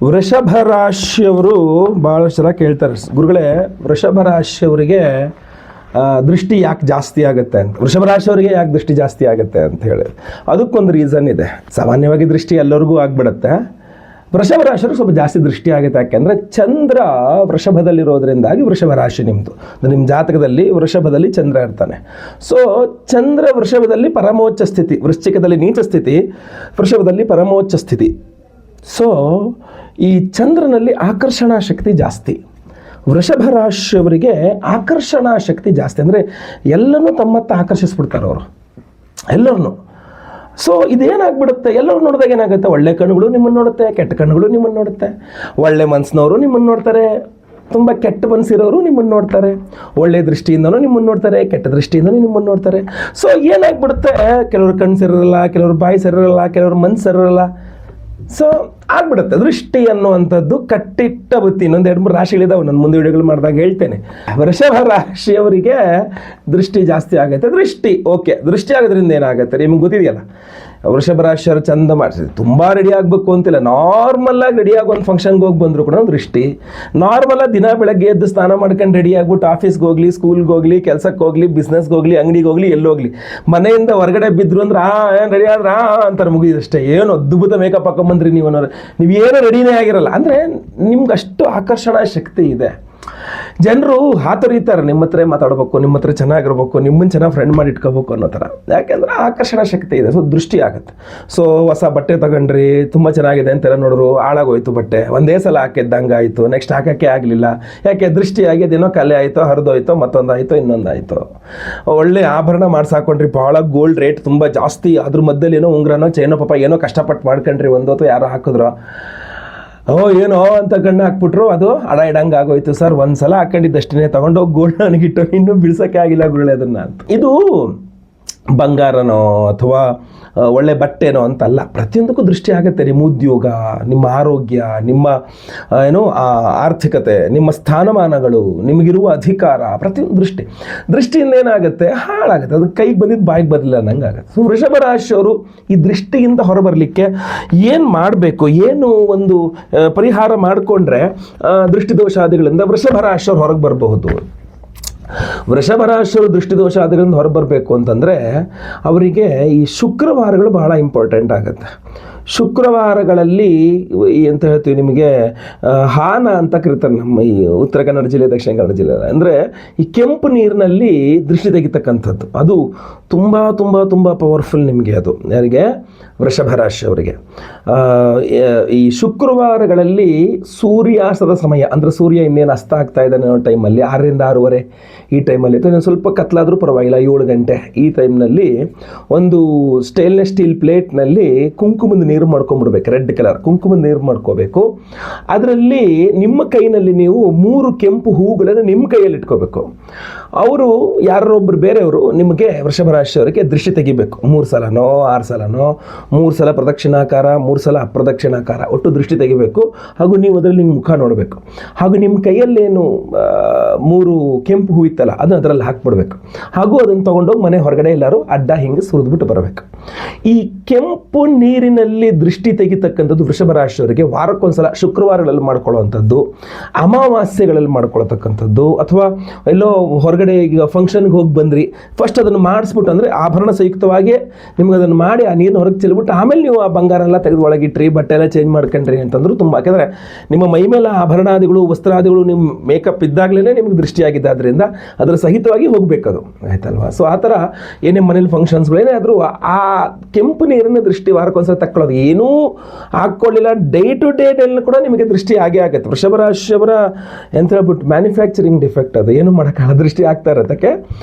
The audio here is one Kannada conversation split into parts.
ವೃಷಭ ರಾಶಿಯವರು ಭಾಳಷ್ಟು ಸಲ ಕೇಳ್ತಾರೆ, ಗುರುಗಳೇ ವೃಷಭ ರಾಶಿಯವರಿಗೆ ದೃಷ್ಟಿ ಯಾಕೆ ಜಾಸ್ತಿ ಆಗುತ್ತೆ ಅಂತ. ವೃಷಭ ರಾಶಿಯವರಿಗೆ ಯಾಕೆ ದೃಷ್ಟಿ ಜಾಸ್ತಿ ಆಗುತ್ತೆ ಅಂತ ಹೇಳಿ ಅದಕ್ಕೊಂದು ರೀಸನ್ ಇದೆ. ಸಾಮಾನ್ಯವಾಗಿ ದೃಷ್ಟಿ ಎಲ್ಲರಿಗೂ ಆಗಿಬಿಡುತ್ತೆ. ವೃಷಭ ರಾಶಿಯವರು ಸ್ವಲ್ಪ ಜಾಸ್ತಿ ದೃಷ್ಟಿ ಆಗುತ್ತೆ. ಯಾಕೆಂದರೆ ಚಂದ್ರ ವೃಷಭದಲ್ಲಿರೋದ್ರಿಂದಾಗಿ ವೃಷಭ ರಾಶಿ ನಿಮ್ಮದು, ನಿಮ್ಮ ಜಾತಕದಲ್ಲಿ ವೃಷಭದಲ್ಲಿ ಚಂದ್ರ ಇರ್ತಾನೆ. ಸೊ ಚಂದ್ರ ವೃಷಭದಲ್ಲಿ ಪರಮೋಚ್ಚ ಸ್ಥಿತಿ, ವೃಶ್ಚಿಕದಲ್ಲಿ ನೀಚ ಸ್ಥಿತಿ, ವೃಷಭದಲ್ಲಿ ಪರಮೋಚ್ಚ ಸ್ಥಿತಿ. ಸೊ ಈ ಚಂದ್ರನಲ್ಲಿ ಆಕರ್ಷಣಾ ಶಕ್ತಿ ಜಾಸ್ತಿ. ವೃಷಭ ರಾಶಿಯವರಿಗೆ ಆಕರ್ಷಣಾ ಶಕ್ತಿ ಜಾಸ್ತಿ, ಅಂದರೆ ಎಲ್ಲನೂ ತಮ್ಮತ್ತ ಆಕರ್ಷಿಸ್ಬಿಡ್ತಾರೆ ಅವರು, ಎಲ್ಲರನ್ನೂ. ಸೊ ಇದೇನಾಗ್ಬಿಡುತ್ತೆ, ಎಲ್ಲರೂ ನೋಡಿದಾಗ ಏನಾಗುತ್ತೆ, ಒಳ್ಳೆ ಕಣ್ಣುಗಳು ನಿಮ್ಮನ್ನು ನೋಡುತ್ತೆ, ಕೆಟ್ಟ ಕಣ್ಣುಗಳು ನಿಮ್ಮನ್ನು ನೋಡುತ್ತೆ. ಒಳ್ಳೆ ಮನಸ್ಸಿನವರು ನಿಮ್ಮನ್ನು ನೋಡ್ತಾರೆ, ತುಂಬ ಕೆಟ್ಟ ಮನಸ್ಸಿರೋರು ನಿಮ್ಮನ್ನು ನೋಡ್ತಾರೆ. ಒಳ್ಳೆ ದೃಷ್ಟಿಯಿಂದನೂ ನಿಮ್ಮನ್ನು ನೋಡ್ತಾರೆ, ಕೆಟ್ಟ ದೃಷ್ಟಿಯಿಂದನೂ ನಿಮ್ಮನ್ನು ನೋಡ್ತಾರೆ. ಸೊ ಏನಾಗ್ಬಿಡುತ್ತೆ, ಕೆಲವರು ಕಣ್ಣು ಸೇರಿರಲ್ಲ, ಕೆಲವರು ಬಾಯಿ ಸೇರಿರಲ್ಲ, ಕೆಲವರು ಮನಸ್ಸು ಸೇರಿರಲ್ಲ. ಸೊ ಆಗ್ಬಿಡುತ್ತೆ. ದೃಷ್ಟಿ ಅನ್ನುವಂಥದ್ದು ಕಟ್ಟಿಟ್ಟ ಬುತ್ತಿ. ಇನ್ನೊಂದು 2-3 ರಾಶಿಗಳಿದಾವೆ, ನಾನು ಮುಂದೆ ವಿಡಿಯೋಗಳು ಮಾಡಿದಾಗ ಹೇಳ್ತೇನೆ. ವೃಷಭ ರಾಶಿಯವರಿಗೆ ದೃಷ್ಟಿ ಜಾಸ್ತಿ ಆಗುತ್ತೆ. ದೃಷ್ಟಿ ಓಕೆ, ದೃಷ್ಟಿ ಆಗೋದ್ರಿಂದ ಏನಾಗುತ್ತೆ ನಿಮ್ಗೆ ಗೊತ್ತಿದೆಯಲ್ಲ. ವೃಷಭ ರಾಶಿಯವರು ಚಂದ ಮಾಡಿಸಿದೆ, ತುಂಬ ರೆಡಿ ಆಗಬೇಕು ಅಂತಿಲ್ಲ, ನಾರ್ಮಲಾಗಿ ರೆಡಿಯಾಗಿ ಒಂದು ಫಂಕ್ಷನ್ಗೆ ಹೋಗಿ ಬಂದರೂ ಕೂಡ ದೃಷ್ಟಿ. ನಾರ್ಮಲಾಗಿ ದಿನ ಬೆಳಗ್ಗೆ ಎದ್ದು ಸ್ನಾನ ಮಾಡ್ಕೊಂಡು ರೆಡಿ ಆಗ್ಬಿಟ್ಟು ಆಫೀಸ್ಗೆ ಹೋಗಲಿ, ಸ್ಕೂಲ್ಗೆ ಹೋಗಲಿ, ಕೆಲಸಕ್ಕೆ ಹೋಗಲಿ, ಬಿಸ್ನೆಸ್ಗೆ ಹೋಗಲಿ, ಅಂಗಡಿಗೆ ಹೋಗಲಿ, ಎಲ್ಲೋಗಲಿ, ಮನೆಯಿಂದ ಹೊರಗಡೆ ಬಿದ್ದರು ಅಂದ್ರೆ ಏನು ರೆಡಿ ಆದ್ರೆ ಅಂತಾರೆ, ಮುಗಿದಷ್ಟೇ. ಏನು ಅದ್ಭುತ ಮೇಕಪ್ ಹಾಕೊಂಬಂದ್ರಿ ನೀವು ಅನ್ನೋರು, ನೀವೇನು ರೆಡಿನೇ ಆಗಿರಲ್ಲ. ಅಂದರೆ ನಿಮ್ಗೆ ಅಷ್ಟು ಆಕರ್ಷಣಾ ಶಕ್ತಿ ಇದೆ. ಜನರು ಹಾತೊರೀತಾರೆ, ನಿಮ್ಮ ಹತ್ರ ಮಾತಾಡ್ಬೇಕು, ನಿಮ್ಮ ಹತ್ರ ಚೆನ್ನಾಗಿರ್ಬೇಕು, ನಿಮ್ಮನ್ನು ಚೆನ್ನಾಗಿ ಫ್ರೆಂಡ್ ಮಾಡಿ ಇಟ್ಕೋಬೇಕು ಅನ್ನೋ ಥರ. ಯಾಕೆಂದರೆ ಆಕರ್ಷಣಾ ಶಕ್ತಿ ಇದೆ. ಸೊ ದೃಷ್ಟಿ ಆಗುತ್ತೆ. ಸೊ ಹೊಸ ಬಟ್ಟೆ ತಗೊಂಡ್ರಿ, ತುಂಬ ಚೆನ್ನಾಗಿದೆ ಅಂತೆಲ್ಲ ನೋಡಿದ್ರು, ಹಾಳಾಗೋಯ್ತು ಬಟ್ಟೆ, ಒಂದೇ ಸಲ ಹಾಕಿದ್ದಂಗೆ ಆಯಿತು, ನೆಕ್ಸ್ಟ್ ಹಾಕೋಕ್ಕೆ ಆಗಲಿಲ್ಲ. ಯಾಕೆ, ದೃಷ್ಟಿ ಆಗಿ ಅದೇನೋ ಕಲೆ ಆಯಿತು, ಹರಿದೋಯ್ತು, ಮತ್ತೊಂದಾಯಿತು, ಇನ್ನೊಂದಾಯಿತು. ಒಳ್ಳೆ ಆಭರಣ ಮಾಡಿಸಾಕೊಂಡ್ರಿ, ಭಾಳ ಗೋಲ್ಡ್ ರೇಟ್ ತುಂಬ ಜಾಸ್ತಿ, ಅದ್ರ ಮಧ್ಯದಲ್ಲಿ ಏನೋ ಉಂಗ್ರನೋ ಚೈನೋ ಪಾಪ ಏನೋ ಕಷ್ಟಪಟ್ಟು ಮಾಡ್ಕೊಂಡ್ರಿ, ಒಂದೊತ್ತು ಯಾರೋ ಹಾಕಿದ್ರು, ಏನೋ ಅಂತ ಕಣ್ಣು ಹಾಕ್ಬಿಟ್ರು, ಅದು ಅಡ ಇಡಂಗೆ ಆಗೋಯ್ತು. ಸರ್ ಒಂದು ಸಲ ಹಾಕೊಂಡಿದ್ದಷ್ಟೇ, ತೊಗೊಂಡೋಗಿ ಗೋಲ್ಡ್ ನನಗಿಟ್ಟು ಇನ್ನೂ ಬಿಡ್ಸೋಕ್ಕೆ ಆಗಿಲ್ಲ ಗುರುಳೆ ಅದನ್ನು ಅಂತ. ಇದು ಬಂಗಾರನೋ ಅಥವಾ ಒಳ್ಳೆ ಬಟ್ಟೆನೋ ಅಂತಲ್ಲ, ಪ್ರತಿಯೊಂದಕ್ಕೂ ದೃಷ್ಟಿ ಆಗುತ್ತೆ. ನಿಮ್ಮ ಉದ್ಯೋಗ, ನಿಮ್ಮ ಆರೋಗ್ಯ, ನಿಮ್ಮ ಆರ್ಥಿಕತೆ, ನಿಮ್ಮ ಸ್ಥಾನಮಾನಗಳು, ನಿಮಗಿರುವ ಅಧಿಕಾರ, ಪ್ರತಿಯೊಂದು ದೃಷ್ಟಿಯಿಂದ ಏನಾಗುತ್ತೆ, ಹಾಳಾಗುತ್ತೆ. ಅದು ಕೈಗೆ ಬಂದಿದ್ದು ಬಾಯಿಗೆ ಬರಲಿಲ್ಲ ಅನ್ನಂಗೆ ಆಗುತ್ತೆ. ಸೊ ವೃಷಭ ರಾಶಿಯವರು ಈ ದೃಷ್ಟಿಯಿಂದ ಹೊರಬರಲಿಕ್ಕೆ ಏನು ಮಾಡಬೇಕು, ಏನು ಒಂದು ಪರಿಹಾರ ಮಾಡಿಕೊಂಡ್ರೆ ದೃಷ್ಟಿದೋಷಾದಿಗಳಿಂದ ವೃಷಭ ರಾಶಿಯವರು ಹೊರಗೆ ಬರಬಹುದು. ವೃಷಭ ರಾಶಿಯವರು ದೃಷ್ಟಿದೋಷ ಅದರಿಂದ ಹೊರಬರಬೇಕು ಅಂತಂದರೆ ಅವರಿಗೆ ಈ ಶುಕ್ರವಾರಗಳು ಬಹಳ ಇಂಪಾರ್ಟೆಂಟ್ ಆಗುತ್ತೆ. ಶುಕ್ರವಾರಗಳಲ್ಲಿ ಅಂತ ಹೇಳ್ತೀವಿ, ನಿಮಗೆ ಹಾನ ಅಂತ ಕರೀತಾರೆ ನಮ್ಮ ಈ ಉತ್ತರ ಕನ್ನಡ ಜಿಲ್ಲೆ, ದಕ್ಷಿಣ ಕನ್ನಡ ಜಿಲ್ಲೆ. ಅಂದರೆ ಈ ಕೆಂಪು ನೀರಿನಲ್ಲಿ ದೃಷ್ಟಿ ತೆಗಿತಕ್ಕಂಥದ್ದು, ಅದು ತುಂಬ ತುಂಬ ತುಂಬ ಪವರ್ಫುಲ್ ನಿಮಗೆ. ಅದು ಯಾರಿಗೆ, ವೃಷಭ ರಾಶಿಯವರಿಗೆ. ಈ ಶುಕ್ರವಾರಗಳಲ್ಲಿ ಸೂರ್ಯಾಸ್ತದ ಸಮಯ, ಅಂದರೆ ಸೂರ್ಯ ಇನ್ನೇನು ಅಸ್ತ ಆಗ್ತಾ ಇದ್ದಾನೆ ಅನ್ನೋ ಟೈಮಲ್ಲಿ, 6ರಿಂದ 6:30 ಈ ಟೈಮಲ್ಲಿ, ಇನ್ನೊಂದು ಸ್ವಲ್ಪ ಕತ್ಲಾದರೂ ಪರವಾಗಿಲ್ಲ, 7 ಗಂಟೆ ಈ ಟೈಮ್ನಲ್ಲಿ ಒಂದು ಸ್ಟೇನ್ಲೆಸ್ ಸ್ಟೀಲ್ ಪ್ಲೇಟ್ನಲ್ಲಿ ಕುಂಕುಮದ ನೀರು ಮಾಡ್ಕೊಂಬಿಡ್ಬೇಕು, ರೆಡ್ ಕಲರ್ ಕುಂಕುಮದ ನೀರು ಮಾಡ್ಕೋಬೇಕು. ಅದರಲ್ಲಿ ನಿಮ್ಮ ಕೈನಲ್ಲಿ ನೀವು 3 ಕೆಂಪು ಹೂಗಳನ್ನು ನಿಮ್ಮ ಕೈಯಲ್ಲಿ ಇಟ್ಕೋಬೇಕು. ಅವರು ಯಾರೊಬ್ಬರು ಬೇರೆಯವರು ನಿಮಗೆ ವೃಷಭ ರಾಶಿಯವರಿಗೆ ದೃಷ್ಟಿ ತೆಗಿಬೇಕು. 3 ಸಲನೋ 6 ಸಲನೋ, 3 ಸಲ ಪ್ರದಕ್ಷಿಣಾಕಾರ, 3 ಸಲ ಅಪ್ರದಕ್ಷಿಣಾಕಾರ, ಒಟ್ಟು ದೃಷ್ಟಿ ತೆಗಿಬೇಕು. ಹಾಗೂ ನೀವು ಅದರಲ್ಲಿ ನಿಮ್ಮ ಮುಖ ನೋಡಬೇಕು. ಹಾಗೂ ನಿಮ್ಮ ಕೈಯಲ್ಲೇನು 3 ಕೆಂಪು ಹೂ ಇತ್ತಲ್ಲ, ಅದು ಅದರಲ್ಲಿ ಹಾಕ್ಬಿಡ್ಬೇಕು. ಹಾಗೂ ಅದನ್ನು ತೊಗೊಂಡೋಗಿ ಮನೆ ಹೊರಗಡೆ ಎಲ್ಲರೂ ಅಡ್ಡ ಹಿಂಗೆ ಸುರಿದ್ಬಿಟ್ಟು ಬರಬೇಕು. ಈ ಕೆಂಪು ನೀರಿನಲ್ಲಿ ದೃಷ್ಟಿ ತೆಗಿತಕ್ಕಂಥದ್ದು ವೃಷಭ ರಾಶಿಯವರಿಗೆ ವಾರಕ್ಕೊಂದ್ಸಲ ಶುಕ್ರವಾರಗಳಲ್ಲಿ ಮಾಡ್ಕೊಳ್ಳುವಂಥದ್ದು, ಅಮಾವಾಸ್ಯೆಗಳಲ್ಲಿ ಮಾಡ್ಕೊಳ್ತಕ್ಕಂಥದ್ದು, ಅಥವಾ ಎಲ್ಲೋ ಹೊರಗಡೆ ಈಗ ಫಂಕ್ಷನ್ಗೆ ಹೋಗಿ ಬಂದ್ರಿ, ಫಸ್ಟ್ ಅದನ್ನು ಮಾಡಿಸ್ಬಿಟ್ಟು, ಅಂದರೆ ಆಭರಣ ಸಂಯುಕ್ತವಾಗಿ ನಿಮ್ಗೆ ಅದನ್ನು ಮಾಡಿ ಆ ನೀರನ್ನ ಹೊರಗೆ ಚೆಲ್ಬಿಟ್ಟು ಆಮೇಲೆ ನೀವು ಆ ಬಂಗಾರ ಎಲ್ಲ ತೆಗೆದು ಒಳಗಿಟ್ರಿ, ಬಟ್ಟೆ ಎಲ್ಲ ಚೇಂಜ್ ಮಾಡ್ಕೊಂಡ್ರಿ ಅಂತಂದ್ರು ತುಂಬ. ಯಾಕೆಂದರೆ ನಿಮ್ಮ ಮೈ ಮೇಲೆ ಆಭರಣಾದಿಗಳು, ವಸ್ತ್ರಾದಿಗಳು, ನಿಮ್ಮ ಮೇಕಪ್ ಇದ್ದಾಗಲೇ ನಿಮ್ಗೆ ದೃಷ್ಟಿಯಾಗಿದ್ದಾದ್ರಿಂದ ಅದರ ಸಹಿತವಾಗಿ ಹೋಗಬೇಕದು, ಆಯ್ತಲ್ವಾ. ಸೊ ಆ ಥರ ಏನೇ ಮನೇಲಿ ಫಂಕ್ಷನ್ಸ್ಗಳೇನೇ ಆದರೂ ಆ ಕೆಂಪು ನೀರನ್ನು ದೃಷ್ಟಿ ವಾರಕ್ಕೊಂದ್ಸಲ ತಕ್ಕೊಳ್ಳೋದು. ಏನೂ ಹಾಕ್ಕೊಳ್ಳಿಲ್ಲ, ಡೇ ಟು ಡೇನಲ್ಲಿ ಕೂಡ ನಿಮಗೆ ದೃಷ್ಟಿ ಆಗೇ ಆಗುತ್ತೆ. ವೃಷಭ ರಾಶಿಯವರ ಎಂತ ಹೇಳ್ಬಿಟ್ಟು ಮ್ಯಾನುಫ್ಯಾಕ್ಚರಿಂಗ್ ಡಿಫೆಕ್ಟ್, ಅದು ಏನು ಮಾಡೋಕ್ಕಾಗಲ್ಲ, ದೃಷ್ಟಿ ಆಗ್ತಾ ಇರೋದಕ್ಕೆ.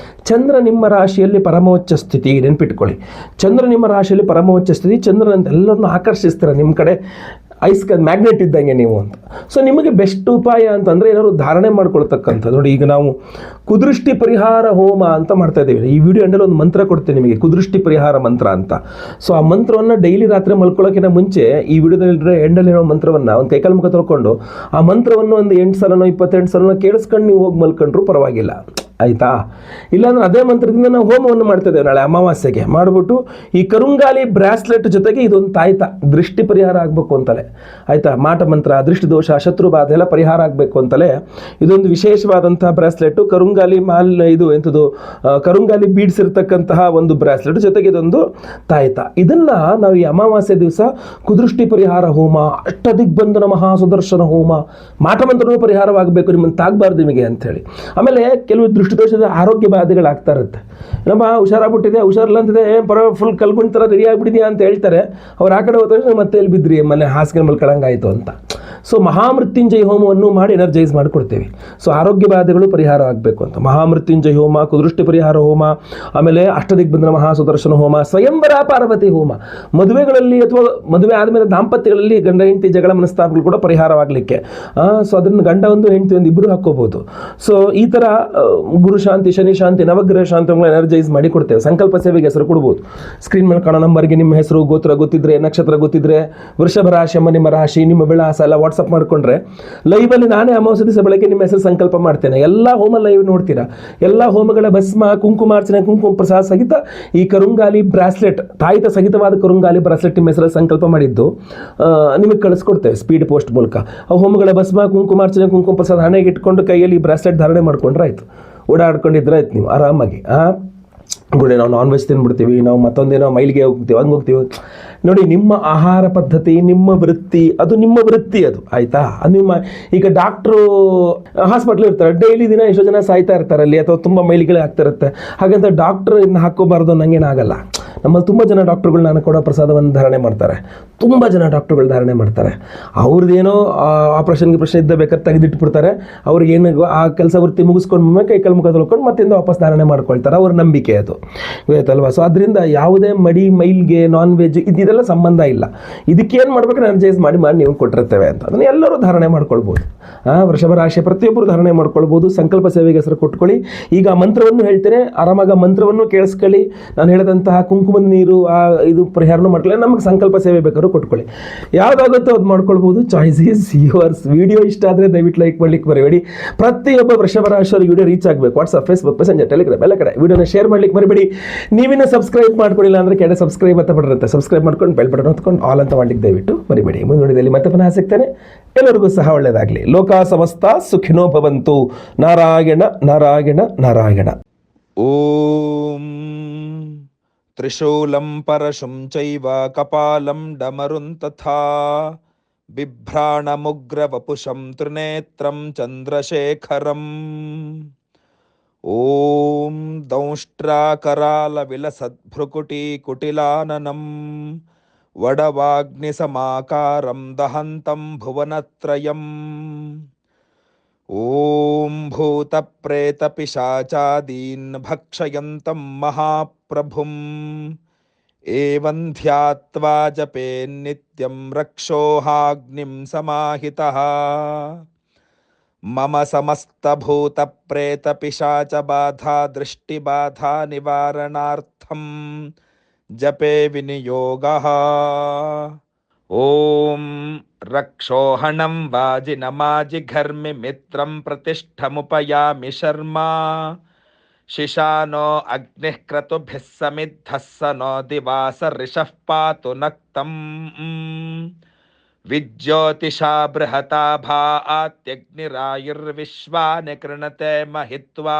ಚಂದ್ರ ನಿಮ್ಮ ರಾಶಿಯಲ್ಲಿ ಪರಮೋಚ್ಚ ಸ್ಥಿತಿ, ನೆನ್ಪಿಟ್ಕೊಳ್ಳಿ, ಚಂದ್ರ ನಿಮ್ಮ ರಾಶಿಯಲ್ಲಿ ಪರಮೋಚ್ಚ ಸ್ಥಿತಿ. ಚಂದ್ರನಂತ ಎಲ್ಲರನ್ನೂ ಆಕರ್ಷಿಸ್ತಾರೆ ನಿಮ್ಮ ಕಡೆ, ಮ್ಯಾಗ್ನೆಟ್ ಇದ್ದಂಗೆ ನೀವು ಅಂತ. ಸೊ ನಿಮಗೆ ಬೆಸ್ಟ್ ಉಪಾಯ ಅಂತಂದರೆ ಏನಾದ್ರು ಧಾರಣೆ ಮಾಡ್ಕೊಳ್ತಕ್ಕಂಥದ್ದು. ನೋಡಿ, ಈಗ ನಾವು ಕುದೃಷ್ಟಿ ಪರಿಹಾರ ಹೋಮ ಅಂತ ಮಾಡ್ತಾ ಇದ್ದೀವಿ. ಈ ವಿಡಿಯೋ ಎಂಡಲ್ಲಿ ಒಂದು ಮಂತ್ರ ಕೊಡ್ತೀನಿ ನಿಮಗೆ, ಕುದೃಷ್ಟಿ ಪರಿಹಾರ ಮಂತ್ರ ಅಂತ. ಸೊ ಆ ಮಂತ್ರವನ್ನು ಡೈಲಿ ರಾತ್ರಿ ಮಲ್ಕೊಳ್ಳೋಕ್ಕಿಂತ ಮುಂಚೆ ಈ ವಿಡಿಯೋದಲ್ಲಿ ಎಂಡಲ್ಲಿರೋ ಮಂತ್ರವನ್ನು ಒಂದು ಕೈಕಾಲು ಮುಖ ತೊಳ್ಕೊಂಡು ಆ ಮಂತ್ರವನ್ನು ಒಂದು 8 ಸಲನೋ 28 ಸಲನೋ ಕೇಳಿಸ್ಕೊಂಡು ನೀವು ಹೋಗಿ ಮಲ್ಕೊಂಡ್ರು ಪರವಾಗಿಲ್ಲ. ಆಯಿತಾ. ಇಲ್ಲಾಂದ್ರೆ ಅದೇ ಮಂತ್ರದಿಂದ ನಾವು ಹೋಮವನ್ನು ಮಾಡ್ತಿದ್ದೇವೆ ನಾಳೆ ಅಮಾವಾಸ್ಯೆಗೆ ಮಾಡಿಬಿಟ್ಟು ಈ ಕರುಂಗಾಲಿ ಬ್ರಾಸ್ಲೆಟ್ ಜೊತೆಗೆ ಇದೊಂದು ತಾಯ್ತ ದೃಷ್ಟಿ ಪರಿಹಾರ ಆಗಬೇಕು ಅಂತಲೇ, ಆಯಿತಾ. ಮಾಟ ಮಂತ್ರ, ದೃಷ್ಟಿ ದೋಷ, ಶತ್ರು ಬಾಧೆ ಎಲ್ಲ ಪರಿಹಾರ ಆಗಬೇಕು ಅಂತಲೇ ಇದೊಂದು ವಿಶೇಷವಾದಂಥ ಬ್ರಾಸ್ಲೆಟ್ಟು, ಕರುಂಗಾಲಿ ಇದು ಎಂಥದ್ದು ಕರುಂಗಾಲಿ ಬೀಡ್ಸ್ ಇರ್ತಕ್ಕಂತಹ ಒಂದು ಬ್ರಾಸ್ಲೆಟ್ ಜೊತೆಗೆ ಇದೊಂದು ತಾಯ್ತ. ಇದನ್ನು ನಾವು ಈ ಅಮಾವಾಸ್ಯೆ ದಿವಸ ಕುದೃಷ್ಟಿ ಪರಿಹಾರ ಹೋಮ, ಅಷ್ಟದಿಗ್ಬಂಧನ ಮಹಾ ಸುದರ್ಶನ ಹೋಮ, ಮಾಟ ಮಂತ್ರನೂ ಪರಿಹಾರವಾಗಬೇಕು, ನಿಮ್ಮನ್ನು ತಾಗಬಾರ್ದು ನಿಮಗೆ ಅಂಥೇಳಿ. ಆಮೇಲೆ ಕೆಲವು ದೃಷ್ಟಿದೋಷದ ಆರೋಗ್ಯ ಬಾಧೆಗಳಾಗ್ತಾ ಇರುತ್ತೆ. ನಮ್ಮ ಹುಷಾರಾಗ್ಬಿಟ್ಟಿದೆ, ಹುಷಾರಿಲ್ಲ ಅಂತಿದೆ, ಫುಲ್ ಕಲ್ಗುಂಡ್ ಥರ ರೆಡಿ ಆಗಿಬಿಟ್ಟಿದೆಯಾ ಅಂತ ಹೇಳ್ತಾರೆ. ಅವ್ರು ಆ ಕಡೆ ಹೋದ ಮತ್ತೆ ಎಲ್ಲಿ ಬಿದ್ರಿ ಮನೆ ಹಾಸಿಗೆ ಮಲ್ಕೊಳಂಗಾಯಿತು ಅಂತ. ಸೊ ಮಹಾಮೃತ್ಯುಂಜಯ ಹೋಮವನ್ನು ಮಾಡಿ ಎನರ್ಜೈಸ್ ಮಾಡಿಕೊಡ್ತೇವೆ. ಸೊ ಆರೋಗ್ಯ ಬಾಧೆಗಳು ಪರಿಹಾರ ಆಗಬೇಕು ಅಂತ ಮಹಾಮೃತ್ಯುಂಜಯ ಹೋಮ, ಕುದೃಷ್ಟಿ ಪರಿಹಾರ ಹೋಮ, ಆಮೇಲೆ ಅಷ್ಟದಿಗ್ಬಂಧನ ಮಹಾ ಸುದರ್ಶನ ಹೋಮ, ಸ್ವಯಂವರ ಪಾರ್ವತಿ ಹೋಮ, ಮದುವೆಗಳಲ್ಲಿ ಅಥವಾ ಮದುವೆ ಆದಮೇಲೆ ದಾಂಪತ್ಯಗಳಲ್ಲಿ ಗಂಡ ಹೆಂಡತಿ ಜಗಳ ಮನಸ್ತಾಪಗಳು ಕೂಡ ಪರಿಹಾರವಾಗಲಿಕ್ಕೆ. ಸೊ ಅದನ್ನು ಗಂಡ ಒಂದು ಹೆಂಡತಿ ಒಂದು ಇಬ್ಬರು ಹಾಕ್ಕೋಬಹುದು. ಸೊ ಈ ಥರ ಗುರು ಶಾಂತಿ, ಶನಿ ಶಾಂತಿ, ನವಗ್ರಹ ಶಾಂತಿಗಳನ್ನ ಎನರ್ಜೈಸ್ ಮಾಡಿ ಕೊಡ್ತೇವೆ. ಸಂಕಲ್ಪ ಸೇವೆಗೆ ಹೆಸರು ಕೊಡ್ಬೋದು. ಸ್ಕ್ರೀನ್ ಮೇಲೆ ಕಾಣೋ ನಂಬರ್ಗೆ ನಿಮ್ಮ ಹೆಸರು, ಗೋತ್ರ ಗೊತ್ತಿದ್ರೆ, ನಕ್ಷತ್ರ ಗೊತ್ತಿದ್ರೆ, ವೃಷಭ ರಾಶಿ ಎಂಬ ನಿಮ್ಮ ರಾಶಿ, ನಿಮ್ಮ ವಿಳಾಸ ಎಲ್ಲ ವಾಟ್ಸಪ್ ಮಾಡಿಕೊಂಡ್ರೆ ಲೈವಲ್ಲಿ ನಾನೇ ಅಮಾವಾಸ್ಯೆ ದಿವಸ ಬೆಳಗ್ಗೆ ನಿಮ್ಮ ಹೆಸರು ಸಂಕಲ್ಪ ಮಾಡ್ತೇನೆ. ಎಲ್ಲ ಹೋಮ ಲೈವ್ ನೋಡ್ತೀರಾ. ಎಲ್ಲ ಹೋಮಗಳ ಭಸ್ಮ, ಕುಂಕುಮಾರ್ಚನೆ, ಕುಂಕುಮ ಪ್ರಸಾದ ಸಹಿತ ಈ ಕರುಂಗಾಲಿ ಬ್ರಾಸ್ಲೆಟ್, ತಾಯಿತ ಸಹಿತವಾದ ಕರುಂಗಾಲಿ ಬ್ರಾಸ್ಲೆಟ್ ನಿಮ್ಮ ಹೆಸರಲ್ಲಿ ಸಂಕಲ್ಪ ಮಾಡಿದ್ದು ನಿಮಗೆ ಕಳಿಸ್ಕೊಡ್ತೇವೆ ಸ್ಪೀಡ್ ಪೋಸ್ಟ್ ಮೂಲಕ. ಆ ಹೋಮಗಳ ಭಸ್ಮ, ಕುಂಕುಮಾರ್ಚನೆ, ಕುಂಕುಮ ಪ್ರಸಾದ ಹಣೆಗೆ ಇಟ್ಕೊಂಡು ಕೈಯಲ್ಲಿ ಬ್ರಾಸ್ಲೆಟ್ ಧಾರಣೆ ಮಾಡ್ಕೊಂಡ್ರೆ ಆಯಿತು. ಓಡಾಡ್ಕೊಂಡಿದ್ರೆ ಆಯ್ತು ನೀವು ಆರಾಮಾಗಿ. ನೋಡಿ, ನಾವು ನಾನ್ ವೆಜ್ ತಿಂದ್ಬಿಡ್ತೀವಿ, ನಾವು ಮತ್ತೊಂದೇನೋ ಮೈಲಿಗೆ ಹೋಗ್ತೀವಿ, ಹಂಗೆ ಹೋಗ್ತೀವಿ. ನೋಡಿ, ನಿಮ್ಮ ಆಹಾರ ಪದ್ಧತಿ, ನಿಮ್ಮ ವೃತ್ತಿ, ಅದು ನಿಮ್ಮ ವೃತ್ತಿ ಅದು, ಆಯಿತಾ. ನಿಮ್ಮ ಈಗ ಡಾಕ್ಟ್ರು ಹಾಸ್ಪಿಟ್ಲ್ ಇರ್ತಾರೆ, ಡೈಲಿ ದಿನ ಎಷ್ಟೋ ಜನ ಸಾಯ್ತಾ ಇರ್ತಾರೆ ಅಲ್ಲಿ, ಅಥವಾ ತುಂಬ ಮೈಲಿಗೆ ಆಗ್ತಾ ಇರುತ್ತೆ. ಹಾಗಂತ ಡಾಕ್ಟ್ರು ಇನ್ನು ಹಾಕ್ಕೋಬಾರ್ದು ಅನ್ನಂಗೇನಾಗಲ್ಲ. ನಮ್ಮಲ್ಲಿ ತುಂಬ ಜನ ಡಾಕ್ಟ್ರುಗಳು ನಾನು ಕೊಡೋ ಪ್ರಸಾದವನ್ನು ಧಾರಣೆ ಮಾಡ್ತಾರೆ. ತುಂಬ ಜನ ಡಾಕ್ಟ್ರುಗಳು ಧಾರಣೆ ಮಾಡ್ತಾರೆ. ಅವ್ರದ್ದೇನೋ ಆಪ್ರೇಷನ್ಗೆ ಪ್ರಶ್ನೆ ಇದ್ದ ಬೇಕಾದ್ರೆ ತೆಗೆದಿಟ್ಬಿಡ್ತಾರೆ. ಅವ್ರಿಗೇನು ಆ ಕೆಲಸ ವೃತ್ತಿ ಮುಗಿಸ್ಕೊಂಡು ಕೈ ಕಾಲು ಮುಖ ತೊಳ್ಕೊಂಡು ಮತ್ತಿಂದ ವಾಪಸ್ ಧಾರಣೆ ಮಾಡ್ಕೊಳ್ತಾರೆ. ಅವ್ರ ನಂಬಿಕೆ ಅದು, ಗೊತ್ತಲ್ವಾ. ಸೊ ಅದರಿಂದ ಯಾವುದೇ ಮೈಲ್ಗೆ, ನಾನ್ ವೆಜ್ ಇದೆಲ್ಲ ಸಂಬಂಧ ಇಲ್ಲ. ಇದಕ್ಕೇನು ಮಾಡ್ಬೇಕು, ಎನರ್ಜೈಸ್ ಮಾಡಿ ನೀವು ಕೊಟ್ಟಿರ್ತೇವೆ ಅಂತ ಅದನ್ನು ಎಲ್ಲರೂ ಧಾರಣೆ ಮಾಡ್ಕೊಳ್ಬೋದು. ವೃಷಭ ರಾಶಿ ಪ್ರತಿಯೊಬ್ಬರು ಧಾರಣೆ ಮಾಡ್ಕೊಳ್ಬೋದು. ಸಂಕಲ್ಪ ಸೇವೆಗೆ ಹೆಸರು ಕೊಟ್ಕೊಳ್ಳಿ. ಈಗ ಆ ಮಂತ್ರವನ್ನು ಹೇಳ್ತೇನೆ, ಆರಾಮಾಗಿ ಆ ಮಂತ್ರವನ್ನು ಕೇಳಿಸ್ಕೊಳ್ಳಿ. ನಾನು ಹೇಳಿದಂತಹ ಕುಂಕುಮದ ನೀರು ಇದು ಪರಿಹಾರನೂ ಮಾಡ್ಕೊಳ್ಳಿ. ನಮಗೆ ಸಂಕಲ್ಪ ಸೇವೆ ಬೇಕಾದ್ರೂ ಕೊಟ್ಕೊಳ್ಳಿ. ಯಾವುದಾಗುತ್ತೋ ಅದು ಮಾಡ್ಕೊಳ್ಬೋದು. Choice is yours. ವಿಡಿಯೋ ಇಷ್ಟ ಆದರೆ ದಯವಿಟ್ಟು ಲೈಕ್ ಮಾಡ್ಲಿಕ್ಕೆ ಮರಿಬೇಡಿ. ಪ್ರತಿಯೊಬ್ಬ ವೃಷಭ ರಾಶಿಯವರು ವಿಡಿಯೋ ರೀಚ್ ಆಗಬೇಕು. ವಾಟ್ಸಪ್, ಫೇಸ್ಬುಕ್, ಮೆಸೆಂಜರ್, ಟೆಲಿಗ್ರಾಮ್ ಎಲ್ಲ ಕಡೆ ವಿಡಿಯೋನ ಶೇರ್ ಮಾಡ್ಲಿಕ್ಕೆ ಮರಿಬೇಡಿ. ನೀವಿನ್ನೂ ಸಬ್ಸ್ಕ್ರೈಬ್ ಮಾಡ್ಕೊಳ್ಳಿಲ್ಲ ಅಂದರೆ ಕೆಳಗೆ ಸಬ್ಸ್ಕ್ರೈಬ್ ಅಂತ ಬರುತ್ತೆ. ಸಬ್ಸ್ಕ್ರೈಬ್ ಮಾಡ್ಕೊಂಡು ಬೆಲ್ ಬಟನ್ ಹೊತ್ಕೊಂಡು ಆಲ್ ಅಂತ ಮಾಡ್ಲಿಕ್ಕೆ ದಯವಿಟ್ಟು ಮರಿಬೇಡಿ. ಮುಂದುವರಿದಲ್ಲಿ ಮತ್ತೆ ಪುನಃ ಸಿಗ್ತೇನೆ. ಎಲ್ಲರಿಗೂ ಸಹ ಒಳ್ಳೆಯದಾಗಲಿ. ಲೋಕ ಸಮಸ್ತ ಸುಖಿನೋ ಭವಂತು. ನಾರಾಯಣ ನಾರಾಯಣ ನಾರಾಯಣ. ಓಂ ತ್ರಿಶೂಲಂ ಪರಶುಂ ಚೈವ ಕಪಾಲಂ ಡಮರುಂ ತಥಾ ಬಿಭ್ರಾಣಮುಗ್ರವಪುಷಂ ತ್ರಿನೇತ್ರಂ ಚಂದ್ರಶೇಖರಂ. ಓಂ ದೌಷ್ಟ್ರಾಕರಾಲವಿಲಸದ್ಭ್ರುಕುಟಿ ಕುಟಿಲಾನನಂ ವಡವಾಗ್ನಿಸಮಾಕಾರಂ ದಹಂತಂ ಭುವನತ್ರಯಂ. ಓಂ ಭೂತಪ್ರೇತಪಿಶಾಚಾದೀನ್ ಭಕ್ಷಯಂತಂ ಮಹಾಪ್ರಭುಂ. ಏವಂ ಧ್ಯಾತ್ವಾ ಜಪೇನ್ನಿತ್ಯಂ ರಕ್ಷೋಹಾಗ್ನಿಂ ಸಮಾಹಿತಃ. ಮಮ ಸಮಸ್ತಭೂತಪ್ರೇತಪಿಶಾಚಬಾಧಾ ದೃಷ್ಟಿಬಾಧಾ ನಿವಾರಣಾರ್ಥಂ ಜಪೇ ವಿನಿಯೋಗಃ. ಓಂ ರಕ್ಷೋಹಣಂ ವಾಜಿನಮಾಜಿಘರ್ಮಿ ಮಿತ್ರಂ ಪ್ರತಿಷ್ಠಮುಪಯಾಮಿ ಶರ್ಮಾ. ಶಿಶಾನೋ ಅಗ್ನಿಃ ಕ್ರತುಭಿಃ ಸಮಿದ್ಧಃ ಸ ನೋ ದಿವಾಸ ರಿಷಃ ಪಾತು ನಕ್ತಂ. ವಿಜ್ಯೋತಿಷಾ ಬೃಹತಾಭಾ ಆತ್ಯಗ್ನಿರಾಯುರ್ವಿಶ್ವಾನಿ ಕೃಣತೆ ಮಹಿತ್ವಾ.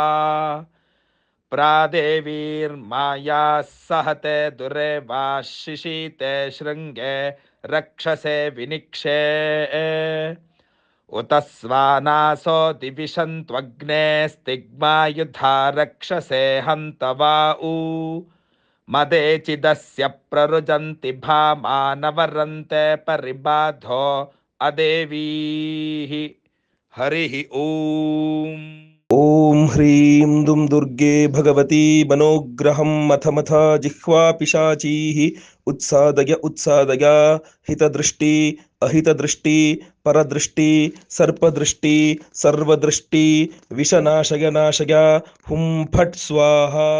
ಪ್ರಾದೇವೀರ್ಮಾಯಾ ಸಹತೆ ದುರೆ ವಾಶಿಶೀತೆ ಶೃಂಗೆ ರಕ್ಷಸೆ ವಿನಿಕ್ಷೇ. ಉತ ಸ್ವಾನಾಸೋ ದಿವಿಷಂತ್ವಗ್ನೇ ಸ್ತಿಗ್ಮಾಯುಧಾ ರಕ್ಷಸೆ ಹಂತವಾಊ. ಮದೇಚಿದಸ್ಯ ಪ್ರರುಜಂತಿ ಭಾಮಾನವರಂತೆ ಪರಿಬಾಧೋ ಅದೇವೀಃ. ಹರಿಃ ಓಂ. ಓಂ ಹ್ರೀಂ ದುಂ ದುರ್ಗೆ ಭಗವತಿ ಮನೋಗ್ರಹಂ ಮಥ ಜಿಹ್ವಾ ಪಿಶಾಚೀಃ. ಉತ್ಸಾದಯ ಉತ್ಸಾದಯ ಹಿತದೃಷ್ಟಿ ಅಹಿತದೃಷ್ಟಿ ಪರದೃಷ್ಟಿ ಸರ್ಪದೃಷ್ಟಿ ಸರ್ವದೃಷ್ಟಿ ವಿಷನಾಶಯ ನಾಶಯ. ಹುಂ ಫಟ್ ಸ್ವಾಹಾ.